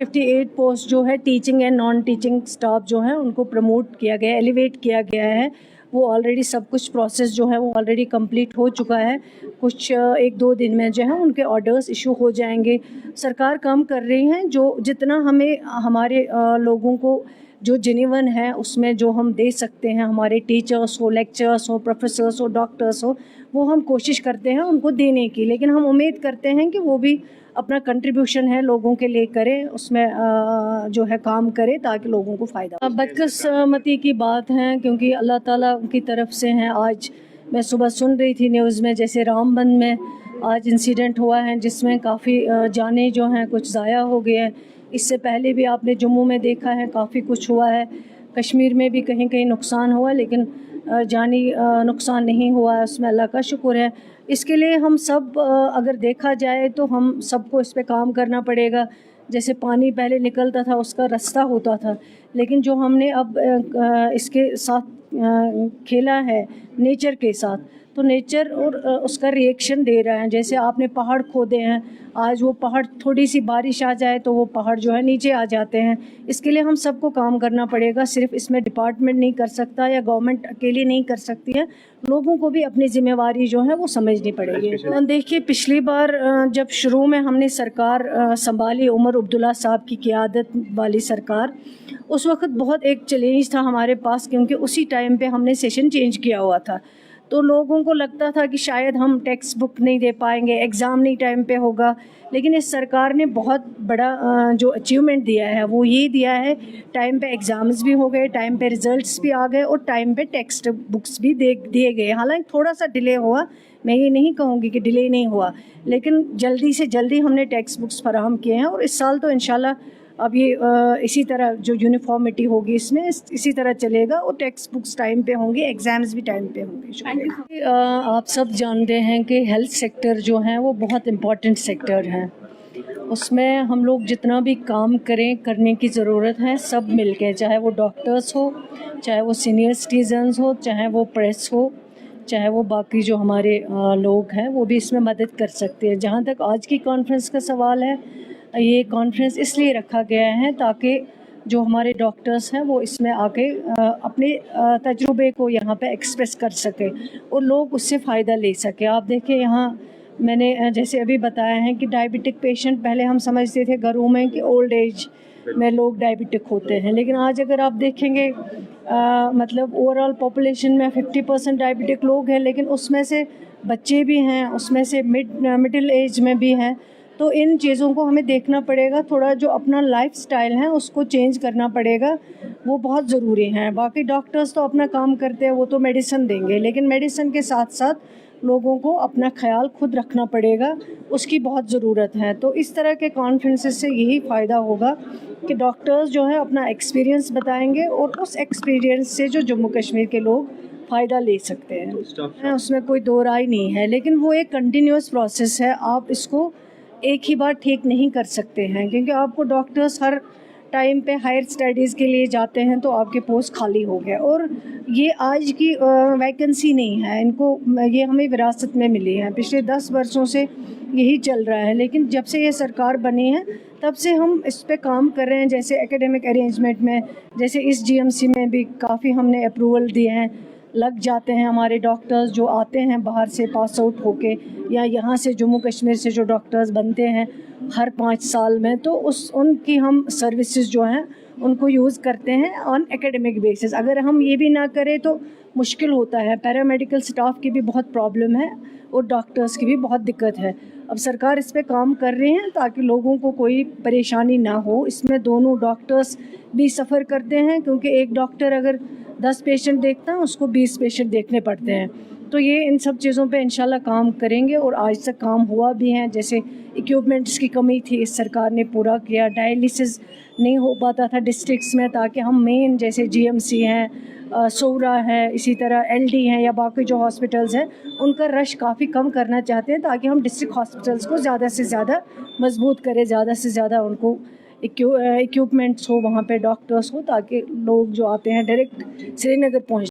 58 post जो है teaching and non teaching staff जो है उनको प्रमोट किया गया है, एलिवेट किया गया है। वो ऑलरेडी सब कुछ प्रोसेस जो है वो ऑलरेडी कंप्लीट हो चुका है। कुछ 1-2 दिन में जो है उनके ऑर्डर्स इशू हो जाएंगे। सरकार काम कर रही है, जो जितना हमें हमारे लोगों को जो जेन्युइन है उसमें जो हम दे सकते हैं, हमारे टीचर्स हो, लेक्चरर्स हो, प्रोफेसर्स हो, डॉक्टर्स हो, वो हम कोशिश करते हैं उनको देने की। लेकिन हम उम्मीद करते हैं कि वो भी अपना कंट्रीब्यूशन है लोगों के लिए करें, उसमें जो है काम करें ताकि लोगों को फ़ायदा। बदकिस्मती की बात है क्योंकि अल्लाह ताला की तरफ से हैं। आज मैं सुबह सुन रही थी न्यूज़ में, जैसे रामबन में आज इंसिडेंट हुआ है जिसमें काफ़ी जानें जो हैं कुछ ज़ाया हो गए हैं। इससे पहले भी आपने जम्मू में देखा है काफ़ी कुछ हुआ है, कश्मीर में भी कहीं कहीं नुकसान हुआ, लेकिन जानी नुकसान नहीं हुआ है, उसमें अल्लाह का शुक्र है। इसके लिए हम सब अगर देखा जाए तो हम सबको इस पे काम करना पड़ेगा। जैसे पानी पहले निकलता था उसका रास्ता होता था, लेकिन जो हमने अब इसके साथ खेला है नेचर के साथ, तो नेचर और उसका रिएक्शन दे रहा है। जैसे आपने पहाड़ खोदे हैं, आज वो पहाड़ थोड़ी सी बारिश आ जाए तो वो पहाड़ जो है नीचे आ जाते हैं। इसके लिए हम सबको काम करना पड़ेगा, सिर्फ इसमें डिपार्टमेंट नहीं कर सकता या गवर्नमेंट अकेली नहीं कर सकती है, लोगों को भी अपनी जिम्मेवारी जो है वो समझनी पड़ेगी। देखिए, पिछली बार जब शुरू में हमने सरकार संभाली, उमर अब्दुल्ला साहब की क़ियादत वाली सरकार, उस वक्त बहुत एक चैलेंज था हमारे पास क्योंकि उसी टाइम पे हमने सेशन चेंज किया हुआ था। तो लोगों को लगता था कि शायद हम टेक्स्ट बुक नहीं दे पाएंगे, एग्ज़ाम नहीं टाइम पे होगा। लेकिन इस सरकार ने बहुत बड़ा जो अचीवमेंट दिया है वो ये दिया है, टाइम पे एग्ज़ाम्स भी हो गए, टाइम पे रिज़ल्ट्स भी आ गए और टाइम पे टेक्स्ट बुक्स भी दिए गए। हालांकि थोड़ा सा डिले हुआ, मैं ये नहीं कहूँगी कि डिले नहीं हुआ, लेकिन जल्दी से जल्दी हमने टेक्स्ट बुक्स फराहम किए हैं। और इस साल तो इंशाल्लाह अब ये इसी तरह जो यूनिफॉर्मिटी होगी इसमें इसी तरह चलेगा और टेक्स्ट बुक्स टाइम पे होंगी, एग्ज़ाम्स भी टाइम पे होंगे। आप सब जानते हैं कि हेल्थ सेक्टर जो है वो बहुत इम्पॉर्टेंट सेक्टर है। उसमें हम लोग जितना भी काम करने की ज़रूरत है, सब मिल के, चाहे वो डॉक्टर्स हो, चाहे वो सीनियर सिटीजन्स हो, चाहे वो प्रेस हो, चाहे वो बाकी जो हमारे लोग हैं, वो भी इसमें मदद कर सकते हैं। जहाँ तक आज की कॉन्फ्रेंस का सवाल है, ये कॉन्फ्रेंस इसलिए रखा गया है ताकि जो हमारे डॉक्टर्स हैं वो इसमें आके अपने तजुर्बे को यहाँ पे एक्सप्रेस कर सके और लोग उससे फ़ायदा ले सके। आप देखिए, यहाँ मैंने जैसे अभी बताया है कि डायबिटिक पेशेंट पहले हम समझते थे घरों में कि ओल्ड एज में लोग डायबिटिक होते हैं, लेकिन आज अगर आप देखेंगे मतलब ओवरऑल पॉपुलेशन में 50% डायबिटिक लोग हैं, लेकिन उसमें से बच्चे भी हैं, उसमें से मिडिल एज में भी हैं। तो इन चीज़ों को हमें देखना पड़ेगा, थोड़ा जो अपना लाइफस्टाइल है उसको चेंज करना पड़ेगा, वो बहुत ज़रूरी है। बाकी डॉक्टर्स तो अपना काम करते हैं, वो तो मेडिसिन देंगे, लेकिन मेडिसिन के साथ साथ लोगों को अपना ख्याल खुद रखना पड़ेगा, उसकी बहुत ज़रूरत है। तो इस तरह के कॉन्फ्रेंसेस से यही फ़ायदा होगा कि डॉक्टर्स जो है अपना एक्सपीरियंस बताएंगे और उस एक्सपीरियंस से जो जम्मू कश्मीर के लोग फ़ायदा ले सकते हैं, उसमें कोई दो राय नहीं है। लेकिन वो एक कंटिन्यूस प्रोसेस है, आप इसको एक ही बार ठीक नहीं कर सकते हैं, क्योंकि आपको डॉक्टर्स हर टाइम पे हायर स्टडीज़ के लिए जाते हैं तो आपके पोस्ट खाली हो गए। और ये आज की वैकेंसी नहीं है, इनको ये हमें विरासत में मिली है, पिछले 10 वर्षों से यही चल रहा है। लेकिन जब से ये सरकार बनी है तब से हम इस पे काम कर रहे हैं। जैसे एकेडमिक अरेंजमेंट में, जैसे इस जीएमसी में भी काफ़ी हमने अप्रूवल दिए हैं, लग जाते हैं हमारे डॉक्टर्स जो आते हैं बाहर से पास आउट होके, या यहाँ से जम्मू कश्मीर से जो डॉक्टर्स बनते हैं हर 5 साल में, तो उनकी हम सर्विसेज जो हैं उनको यूज़ करते हैं ऑन एकेडमिक बेसिस। अगर हम ये भी ना करें तो मुश्किल होता है, पैरामेडिकल स्टाफ की भी बहुत प्रॉब्लम है और डॉक्टर्स की भी बहुत दिक्कत है। अब सरकार इस पे काम कर रही है ताकि लोगों को कोई परेशानी ना हो। इसमें दोनों डॉक्टर्स भी सफ़र करते हैं, क्योंकि एक डॉक्टर अगर 10 पेशेंट देखता है उसको 20 पेशेंट देखने पड़ते हैं। तो ये इन सब चीज़ों पे इंशाल्लाह काम करेंगे और आज तक काम हुआ भी है। जैसे इक्विपमेंट्स की कमी थी, इस सरकार ने पूरा किया। डायलिसिस नहीं हो पाता था डिस्ट्रिक्ट्स में, ताकि हम मेन जैसे जीएमसी हैं, सोरा है, इसी तरह एलडी हैं या बाकी जो हॉस्पिटल्स हैं उनका रश काफ़ी कम करना चाहते हैं, ताकि हम डिस्ट्रिक्ट हॉस्पिटल्स को ज़्यादा से ज़्यादा मजबूत करें, ज़्यादा से ज़्यादा उनको इक्विपमेंट्स हो, वहाँ पे डॉक्टर्स हो, ताकि लोग जो आते हैं डायरेक्ट श्रीनगर पहुँच